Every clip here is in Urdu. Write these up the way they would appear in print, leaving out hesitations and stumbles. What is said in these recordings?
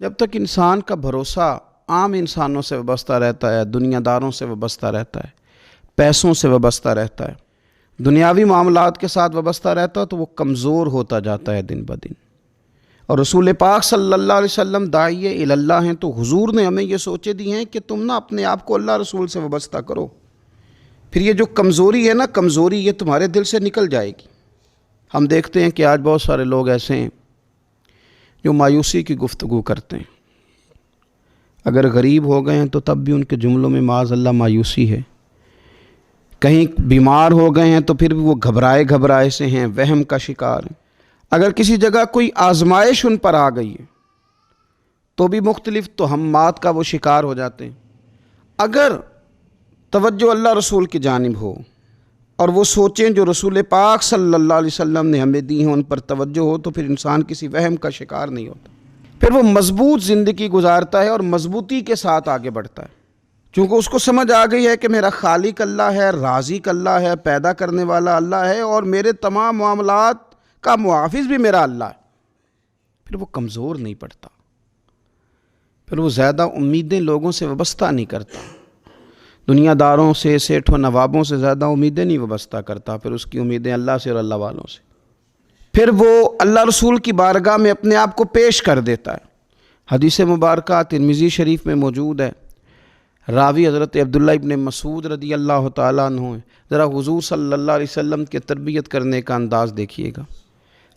جب تک انسان کا بھروسہ عام انسانوں سے وابستہ رہتا ہے، دنیا داروں سے وابستہ رہتا ہے، پیسوں سے وابستہ رہتا ہے، دنیاوی معاملات کے ساتھ وابستہ رہتا ہے، تو وہ کمزور ہوتا جاتا ہے دن بدن۔ اور رسول پاک صلی اللہ علیہ وسلم داعیہ الی اللہ ہیں، تو حضور نے ہمیں یہ سوچے دی ہیں کہ تم اپنے آپ کو اللہ رسول سے وابستہ کرو، پھر یہ جو کمزوری ہے نا، کمزوری یہ تمہارے دل سے نکل جائے گی۔ ہم دیکھتے ہیں کہ آج بہت سارے لوگ ایسے ہیں جو مایوسی کی گفتگو کرتے ہیں۔ اگر غریب ہو گئے ہیں تو تب بھی ان کے جملوں میں معاذ اللہ مایوسی ہے، کہیں بیمار ہو گئے ہیں تو پھر بھی وہ گھبرائے سے ہیں، وہم کا شکار ہیں۔ اگر کسی جگہ کوئی آزمائش ان پر آ گئی ہے تو بھی مختلف توہمات کا وہ شکار ہو جاتے ہیں۔ اگر توجہ اللہ رسول کی جانب ہو اور وہ سوچیں جو رسول پاک صلی اللہ علیہ وسلم نے ہمیں دی ہیں، ان پر توجہ ہو، تو پھر انسان کسی وہم کا شکار نہیں ہوتا، پھر وہ مضبوط زندگی گزارتا ہے اور مضبوطی کے ساتھ آگے بڑھتا ہے، چونکہ اس کو سمجھ آ گئی ہے کہ میرا خالق اللہ ہے، رازق اللہ ہے، پیدا کرنے والا اللہ ہے، اور میرے تمام معاملات کا محافظ بھی میرا اللہ ہے۔ پھر وہ کمزور نہیں پڑتا، پھر وہ زیادہ امیدیں لوگوں سے وابستہ نہیں کرتا، دنیا داروں سے، سیٹھ و نوابوں سے زیادہ امیدیں نہیں وابستہ کرتا، پھر اس کی امیدیں اللہ سے اور اللہ والوں سے۔ پھر وہ اللہ رسول کی بارگاہ میں اپنے آپ کو پیش کر دیتا ہے۔ حدیث مبارکہ ترمذی شریف میں موجود ہے، راوی حضرت عبداللہ ابن مسعود رضی اللہ تعالیٰ عنہ ہیں۔ ذرا حضور صلی اللہ علیہ وسلم کے تربیت کرنے کا انداز دیکھیے گا۔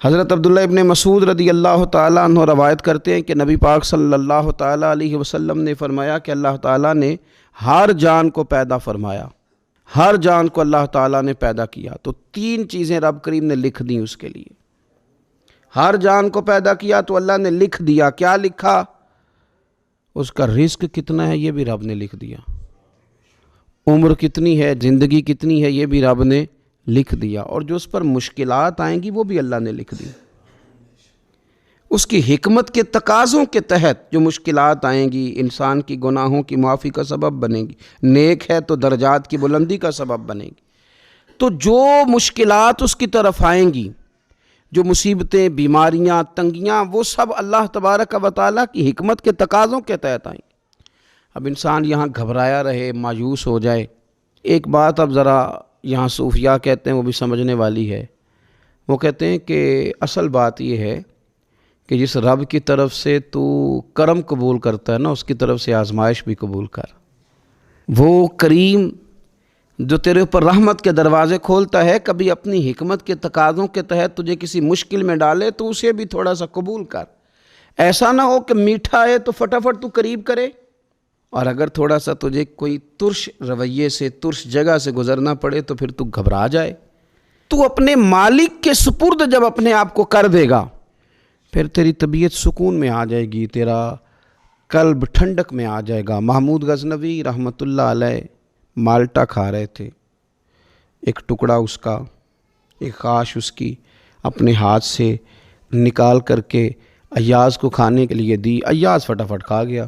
حضرت عبداللہ ابن مسعود رضی اللہ تعالیٰ عنہ روایت کرتے ہیں کہ نبی پاک صلی اللہ تعالیٰ علیہ وسلم نے فرمایا کہ اللہ تعالیٰ نے ہر جان کو پیدا فرمایا، ہر جان کو اللہ تعالیٰ نے پیدا کیا، تو تین چیزیں رب کریم نے لکھ دیں اس کے لیے۔ ہر جان کو پیدا کیا تو اللہ نے لکھ دیا، کیا لکھا؟ اس کا رزق کتنا ہے یہ بھی رب نے لکھ دیا، عمر کتنی ہے، زندگی کتنی ہے یہ بھی رب نے لکھ دیا، اور جو اس پر مشکلات آئیں گی وہ بھی اللہ نے لکھ دی۔ اس کی حکمت کے تقاضوں کے تحت جو مشکلات آئیں گی انسان کی گناہوں کی معافی کا سبب بنے گی، نیک ہے تو درجات کی بلندی کا سبب بنے گی۔ تو جو مشکلات اس کی طرف آئیں گی، جو مصیبتیں، بیماریاں، تنگیاں، وہ سب اللہ تبارک و تعالیٰ کی حکمت کے تقاضوں کے تحت آئیں گی۔ اب انسان یہاں گھبرایا رہے، مایوس ہو جائے۔ ایک بات اب ذرا یہاں صوفیاء کہتے ہیں، وہ بھی سمجھنے والی ہے۔ وہ کہتے ہیں کہ اصل بات یہ ہے کہ جس رب کی طرف سے تو کرم قبول کرتا ہے نا، اس کی طرف سے آزمائش بھی قبول کر۔ وہ کریم جو تیرے اوپر رحمت کے دروازے کھولتا ہے، کبھی اپنی حکمت کے تقاضوں کے تحت تجھے کسی مشکل میں ڈالے تو اسے بھی تھوڑا سا قبول کر۔ ایسا نہ ہو کہ میٹھا ہے تو فٹافٹ تو قریب کرے، اور اگر تھوڑا سا تجھے کوئی ترش رویے سے، ترش جگہ سے گزرنا پڑے تو پھر تو گھبرا جائے۔ تو اپنے مالک کے سپرد جب اپنے آپ کو کر دے گا، پھر تیری طبیعت سکون میں آ جائے گی، تیرا قلب ٹھنڈک میں آ جائے گا۔ محمود غزنوی رحمۃ اللہ علیہ مالٹا کھا رہے تھے، ایک ٹکڑا اس کا، ایک خاش اس کی اپنے ہاتھ سے نکال کر کے ایاز کو کھانے کے لیے دی، ایاز فٹافٹ کھا گیا۔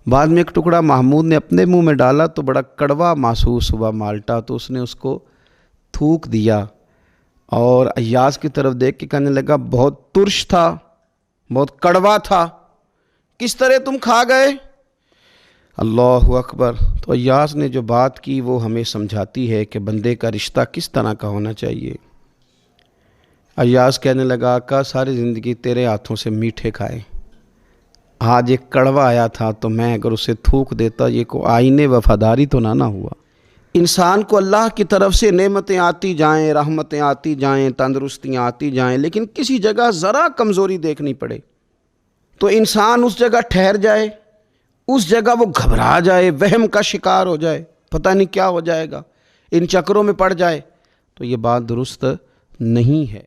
بعد میں ایک ٹکڑا محمود نے اپنے منہ میں ڈالا تو بڑا کڑوا محسوس ہوا مالٹا، تو اس نے اس کو تھوک دیا اور ایاز کی طرف دیکھ کے کہنے لگا بہت ترش تھا، بہت کڑوا تھا، کس طرح تم کھا گئے؟ اللہ اکبر۔ تو ایاز نے جو بات کی وہ ہمیں سمجھاتی ہے کہ بندے کا رشتہ کس طرح کا ہونا چاہیے۔ ایاز کہنے لگا آقا ساری زندگی تیرے ہاتھوں سے میٹھے کھائے، آج ایک کڑوا آیا تھا تو میں اگر اسے تھوک دیتا، یہ کو آئینے وفاداری تو نہ ہوا۔ انسان کو اللہ کی طرف سے نعمتیں آتی جائیں، رحمتیں آتی جائیں، تندرستیاں آتی جائیں، لیکن کسی جگہ ذرا کمزوری دیکھنی پڑے تو انسان اس جگہ ٹھہر جائے، اس جگہ وہ گھبرا جائے، وہم کا شکار ہو جائے، پتہ نہیں کیا ہو جائے گا، ان چکروں میں پڑ جائے، تو یہ بات درست نہیں ہے۔